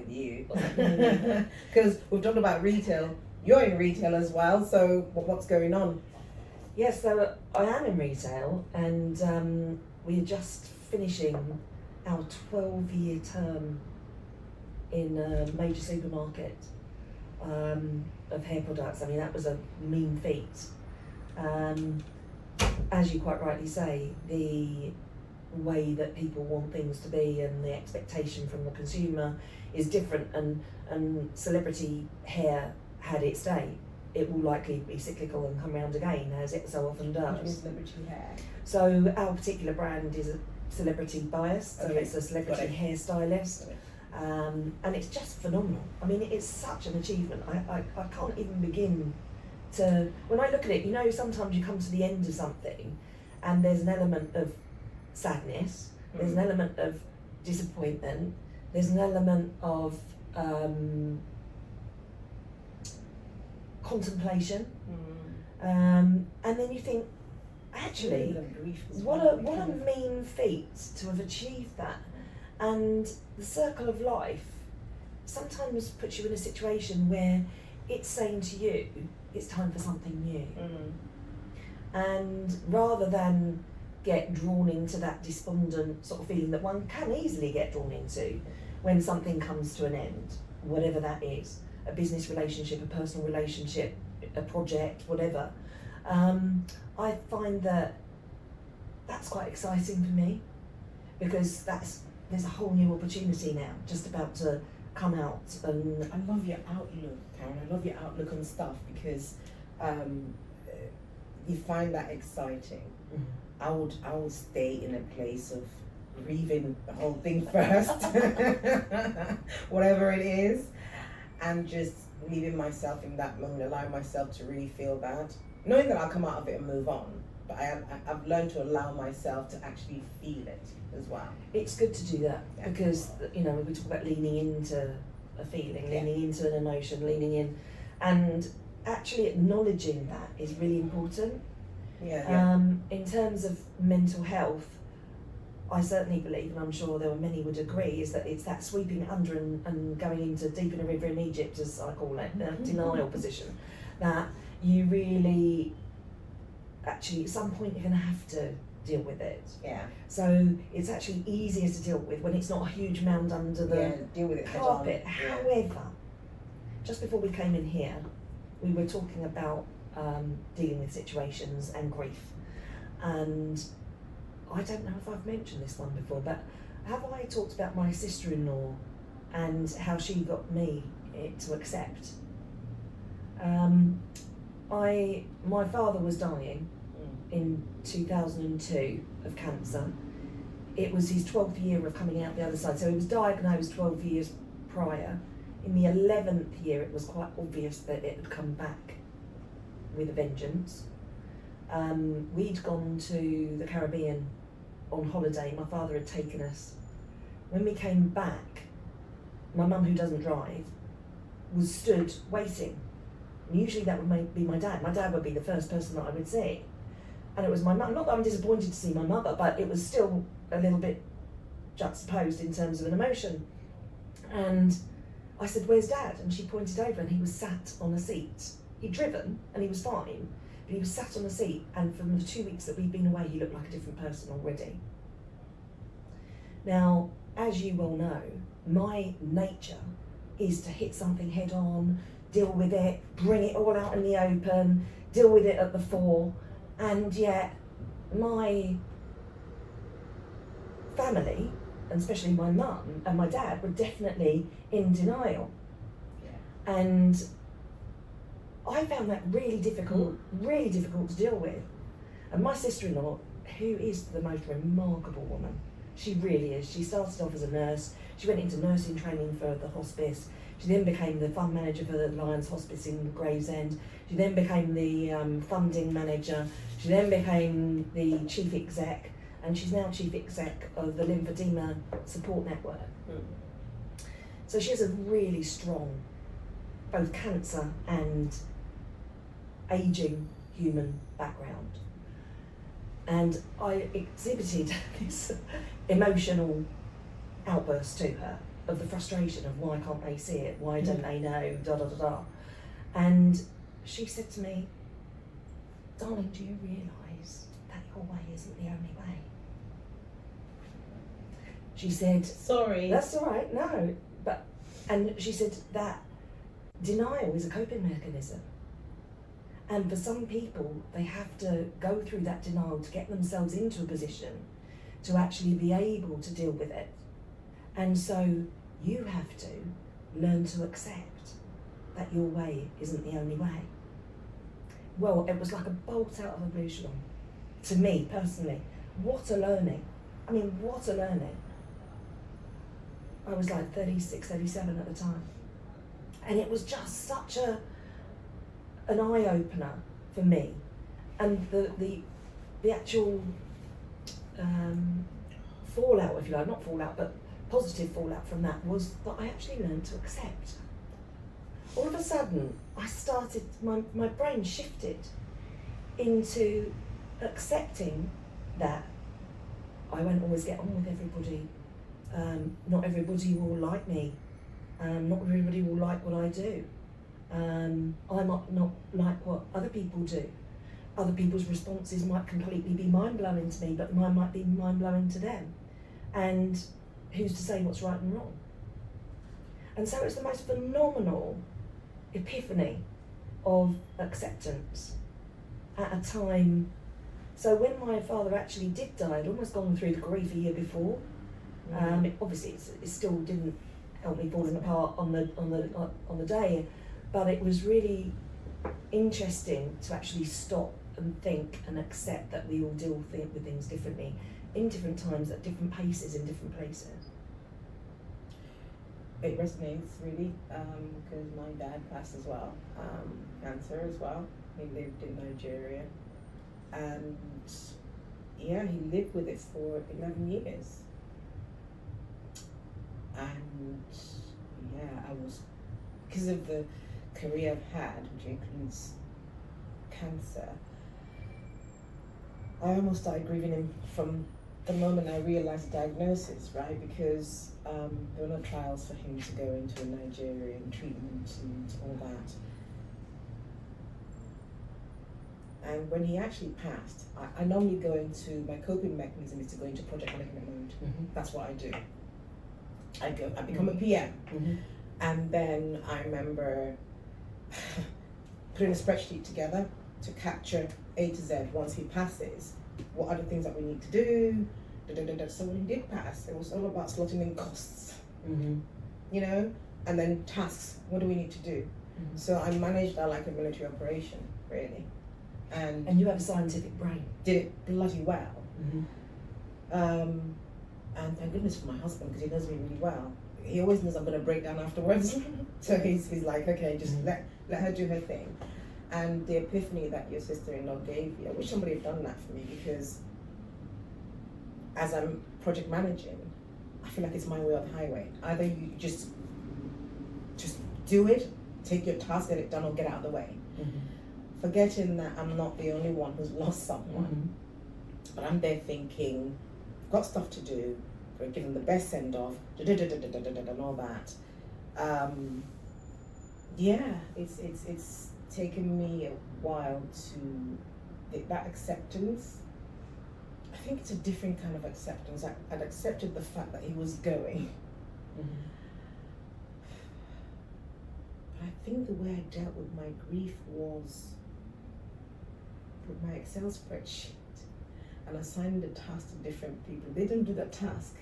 with you because we've talked about retail. You're in retail as well, so what's going on? Yes, so I am in retail, and we're just finishing our 12-year term in a major supermarket of hair products. I mean, that was a mean feat. As you quite rightly say, the way that people want things to be and the expectation from the consumer is different, and celebrity hair had its day. It will likely be cyclical and come round again, as it so often does. Celebrity hair. So our particular brand is a celebrity biased, so Okay. it's a celebrity hairstylist, and it's just phenomenal. I mean, it's such an achievement. I can't even begin to, when I look at it, you know, sometimes you come to the end of something and there's an element of sadness, there's an element of disappointment, there's an element of contemplation, and then you think, actually, what a mean feat to have achieved that. And the circle of life sometimes puts you in a situation where it's saying to you, it's time for something new. And rather than get drawn into that despondent sort of feeling that one can easily get drawn into when something comes to an end, whatever that is, a business relationship, a personal relationship, a project, whatever, I find that that's quite exciting for me, because there's a whole new opportunity now just about to come out. And I love your outlook, Karen. I love your outlook on stuff, because you find that exciting. I would stay in a place of grieving the whole thing first, whatever it is, and just leaving myself in that moment, allowing myself to really feel that, knowing that I'll come out of it and move on. But I've learned to allow myself to actually feel it as well. it's good to do that, because, you know, we talk about leaning into a feeling, leaning into an emotion, leaning in, and actually acknowledging that is really important. In terms of mental health, I certainly believe, and I'm sure there were many would agree, is that it's that sweeping under and going into deep in a river in Egypt, as I call it, the denial position, that you really, actually, at some point you're going to have to deal with it. So it's actually easier to deal with when it's not a huge mound under the deal with it carpet. However, just before we came in here, we were talking about dealing with situations and grief, and I don't know if I've mentioned this one before, but have I talked about my sister-in-law and how she got me to accept? My father was dying in 2002 of cancer. It was his 12th year of coming out the other side, so he was diagnosed 12 years prior. In the 11th year, it was quite obvious that it had come back with a vengeance. We'd gone to the Caribbean on holiday. My father had taken us. When we came back, my mum, who doesn't drive, was stood waiting. And usually that would be my dad. My dad would be the first person that I would see. And it was my mum. Not that I'm disappointed to see my mother, but it was still a little bit juxtaposed in terms of an emotion. And I said, "Where's Dad?" And she pointed over, and he was sat on a seat. He'd driven, and he was fine, but he was sat on a seat, and from the 2 weeks that we'd been away, he looked like a different person already. Now, as you well know, my nature is to hit something head on, deal with it, bring it all out in the open, deal with it at the fore, and yet my family, and especially my mum and my dad, were definitely in denial. And I found that really difficult to deal with. And my sister-in-law, who is the most remarkable woman, she really is. She started off as a nurse. She went into nursing training for the hospice. She then became the fund manager for the Lions Hospice in Gravesend. She then became the funding manager. She then became the chief exec, and she's now chief exec of the Lymphedema Support Network. So she has a really strong, both cancer and ageing human background. And I exhibited this emotional outburst to her of the frustration of why can't they see it, why don't they know, da da da da. And she said to me, darling, do you realise that your way isn't the only way? She said, sorry. That's all right, no. And she said that denial is a coping mechanism. And for some people, they have to go through that denial to get themselves into a position to actually be able to deal with it. And so you have to learn to accept that your way isn't the only way. Well, it was like a bolt out of a blue shalom. To me, personally, what a learning. I mean, what a learning. I was like 36, 37 at the time. And it was just such an eye-opener for me. And the actual fallout, if you like, not fallout, but positive fallout from that was that I actually learned to accept. All of a sudden, I started, my brain shifted into accepting that I won't always get on with everybody. Not everybody will like me. Not everybody will like what I do. I might not like what other people do. Other people's responses might completely be mind-blowing to me, but mine might be mind-blowing to them. And who's to say what's right and wrong? And so it's the most phenomenal epiphany of acceptance at a time. So when my father actually did die, I'd almost gone through the grief a year before. Obviously, it still didn't help me falling apart on the day, but it was really interesting to actually stop and think and accept that we all deal with things differently, in different times, at different paces, in different places. It resonates really, because my dad passed as well, cancer as well. He lived in Nigeria, and yeah, he lived with it for 11 years. And yeah, I was, because of the career I've had, which includes cancer, I almost started grieving him from the moment I realized the diagnosis, right? Because there were no trials for him to go into a Nigerian treatment and all that. And when he actually passed, I normally go into, my coping mechanism is to go into project management mode. Mm-hmm. That's what I do. I become a PM. Mm-hmm. And then I remember putting a spreadsheet together to capture A to Z once he passes. What are the things that we need to do? So when he did pass, it was all about slotting in costs, you know, and then tasks. What do we need to do? Mm-hmm. So I managed that like a military operation, really. And you have a scientific brain. Did it bloody well. Mm-hmm. And thank goodness for my husband, because he knows me really well. He always knows I'm going to break down afterwards. So he's like, okay, just let her do her thing. And the epiphany that your sister-in-law gave you, I wish somebody had done that for me, because as I'm project managing, I feel like it's my way or the highway. Either you just do it, take your task, get it done, or get out of the way. Mm-hmm. Forgetting that I'm not the only one who's lost someone. Mm-hmm. But I'm there thinking, I've got stuff to do, we're giving the best send off, and all that. Yeah, it's taken me a while to that acceptance. I think it's a different kind of acceptance. I'd accepted the fact that he was going. Mm-hmm. But I think the way I dealt with my grief was with my Excel spreadsheet and assigned the task to different people. They didn't do the task.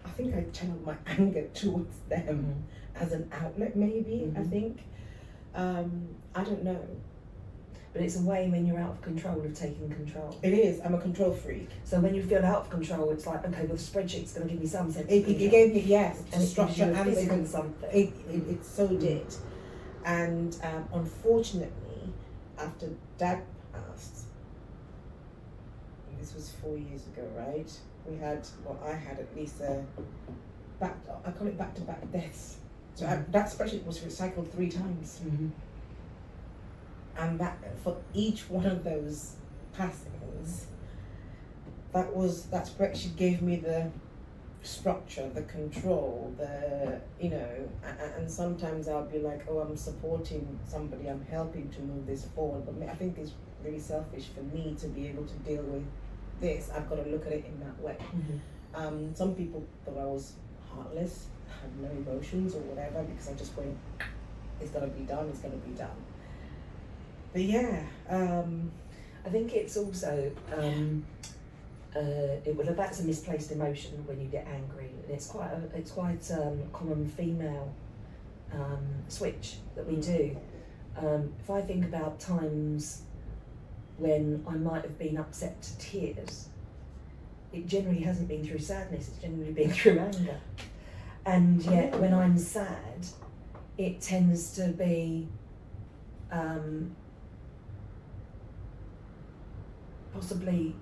I think I channeled my anger towards them as an outlet, maybe. I think. I don't know. But it's a way when you're out of control of taking control. It is. I'm a control freak. So when you feel out of control, it's like, okay, well, the spreadsheet's going to give me some sense of control. It gave me, yes, and structure and something. It so did. And unfortunately, after Dad passed, and this was 4 years ago, right? We had, well, I had at least I call it back-to-back deaths. So that spreadsheet was recycled 3 times. Mm-hmm. And that for each one of those passings, that spreadsheet gave me the structure, the control, the, you know, and sometimes I'll be like, oh, I'm supporting somebody, I'm helping to move this forward, but I think it's really selfish for me to be able to deal with this. I've got to look at it in that way. Some people thought I was heartless, had no emotions or whatever, because I just went, it's got to be done, it's got to be done. But yeah, I think it's also that's a misplaced emotion when you get angry, and it's quite a common female switch that we do. If I think about times when I might have been upset to tears, it generally hasn't been through sadness, it's generally been through anger. And yet when I'm sad, it tends to be possibly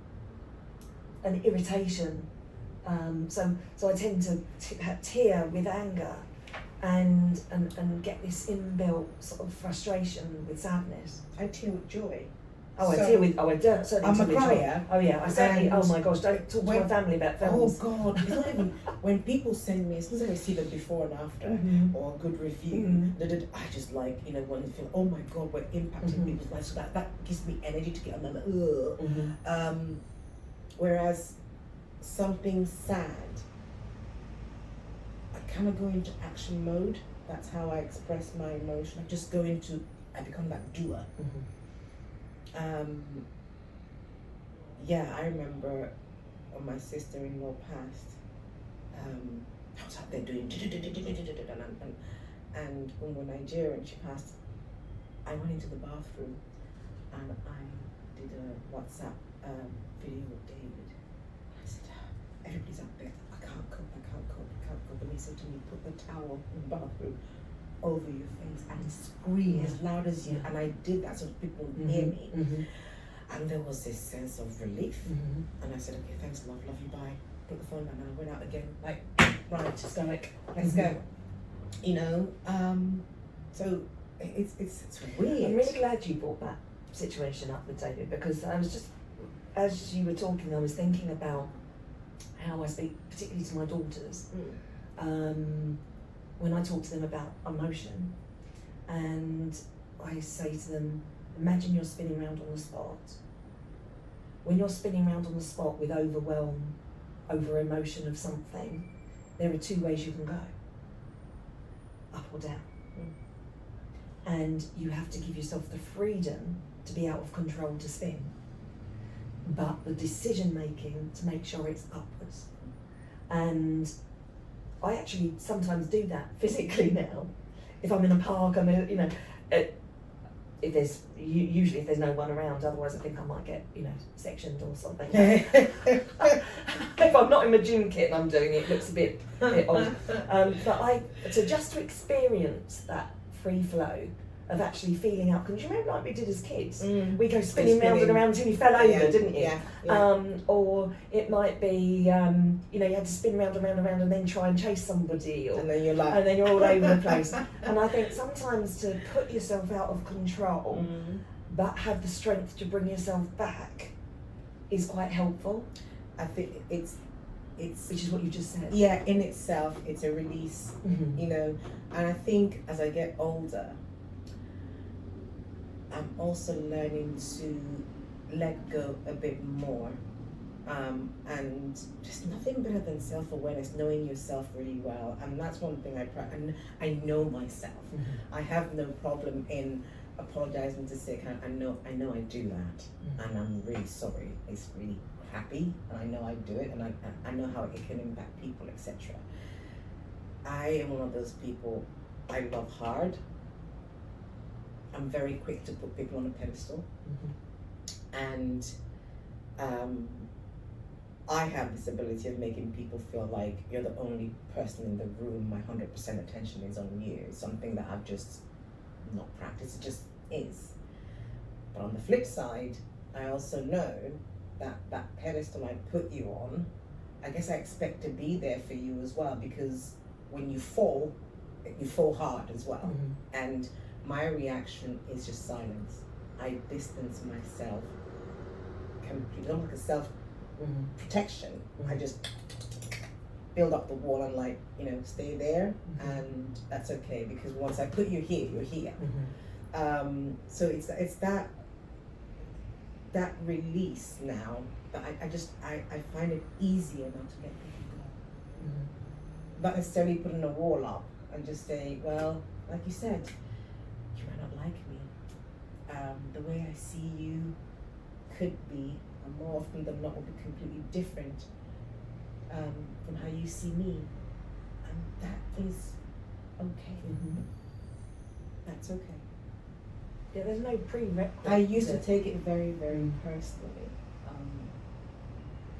an irritation. So I tend to tear with anger and get this inbuilt sort of frustration with sadness. I tear with joy. I certainly I'm a tear with crier. joy. Oh yeah, I certainly. Oh my gosh, don't talk to my family about films. Oh God, it's not even, when people send me, as soon as I see the before and after or a good review, I just like, you know, want to feel, oh my God, we're impacting people's lives. So that gives me energy to get on them. Whereas something sad, I kind of go into action mode. That's how I express my emotion. I become that doer. I remember when my sister-in-law passed, I was out there doing and when we're Nigerian, she passed, I went into the bathroom and I did a WhatsApp video with David. I said, everybody's out there, I can't cope. And he said to me, put the towel in the bathroom over your face and scream as loud as you. And I did that so people would hear me. And there was this sense of relief. And I said, okay, thanks, love you, bye. Put the phone down, and I went out again, like, right, stoic, let's go. You know, so it's weird. I'm really glad you brought that situation up with David, because I was just, as you were talking, I was thinking about how I speak, particularly to my daughters, when I talk to them about emotion, and I say to them, imagine you're spinning around on the spot. When you're spinning around on the spot with overwhelm over emotion of something, there are two ways you can go, up or down. And you have to give yourself the freedom to be out of control to spin, but the decision making to make sure it's upwards. And I actually sometimes do that physically now. If I'm in a park, if there's no one around, otherwise I think I might get, sectioned or something. If I'm not in my gym kit and I'm doing it, it looks a bit odd. But just to experience that free flow of actually feeling up. Because you remember, like we did as kids, we go spinning round and around until you fell over, didn't you? Or it might be, you had to spin round and round and round and then try and chase somebody, and then you're all over the place. And I think sometimes to put yourself out of control, but have the strength to bring yourself back, is quite helpful. I think it's which is what you just said. Yeah, in itself, it's a release, And I think as I get older, I'm also learning to let go a bit more, and just nothing better than self-awareness, knowing yourself really well. And that's one thing I know myself. I have no problem in apologizing to sick. I know I do that, and I'm really sorry. It's really crappy, and I know I do it, and I know how it can impact people, etc. I am one of those people. I love hard. I'm very quick to put people on a pedestal, and I have this ability of making people feel like you're the only person in the room. My 100% attention is on you. It's something that I've just not practiced. It just is. But on the flip side, I also know that pedestal I put you on, I guess I expect to be there for you as well, because when you fall hard as well. And my reaction is just silence. I distance myself completely, almost like a self-protection. I just build up the wall and like, you know, stay there, and that's okay, because once I put you here, you're here. So it's that release now that I find it easier now to let people go. Not necessarily putting a wall up and just say, well, like you said, you might not like me. The way I see you could be, and more often than not, will be completely different from how you see me, and that is okay. That's okay. Yeah, there's no prerequisite. I used to take it very, very personally,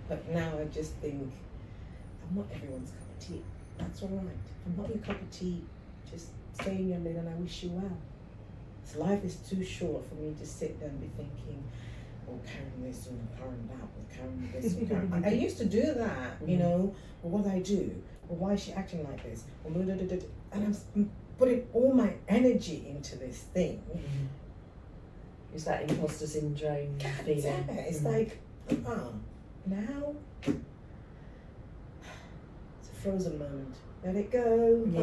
but now I just think I'm not everyone's cup of tea. That's all right. I'm not your cup of tea. Just stay in your lane, and I wish you well. So life is too short for me to sit there and be thinking, oh, Karen this and Karen that, or Karen this and Karen. I used to do that, you know. Well, what do I do? Well, why is she acting like this? Well, and I'm putting all my energy into this thing. It's that imposter syndrome feeling. Yeah, it's like, now it's a frozen moment. Let it go. Yeah.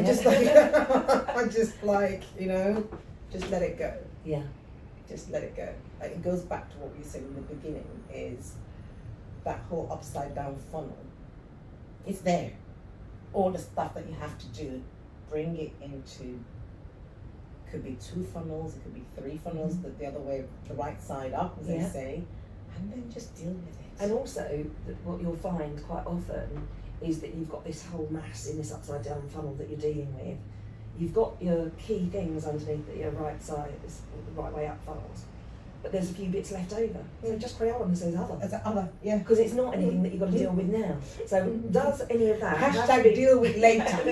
I'm just like, you know, just let it go. Yeah. Just let it go. Like, it goes back to what we said in the beginning, is that whole upside down funnel. It's there. All the stuff that you have to do, bring it into, could be 2 funnels, it could be 3 funnels, the other way, the right side up, as they say, and then just deal with it. And also, what you'll find quite often is that you've got this whole mass in this upside down funnel that you're dealing with. You've got your key things underneath that your right side is the right way up funnels, but there's a few bits left over. So just create one that says other. As an other, yeah. Because it's not anything that you've got to deal with now. So does any of that hashtag deal with later.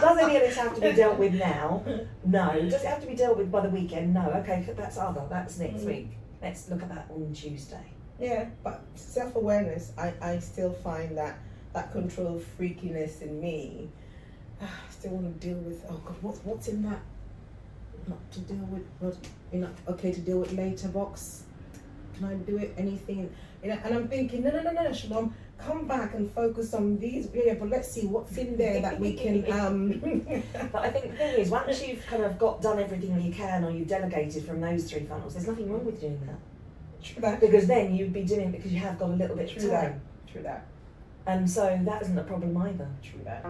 Does any of this have to be dealt with now? No. Does it have to be dealt with by the weekend? No. Okay, that's other. That's next week. Let's look at that on Tuesday. Yeah, but self-awareness, I still find that control freakiness in me. I still want to deal with, oh God, what's in that? Not to deal with, what, you know, okay to deal with later box. Can I do it? Anything? You know, and I'm thinking, no, Shalom, come back and focus on these. Yeah, but let's see what's in there that we can. But I think the thing is, once you've kind of done everything you can, or you've delegated from those 3 funnels, there's nothing wrong with doing that. True that. Because then you'd be doing it because you have got a little bit of time. True that. And so that isn't a problem either. True that.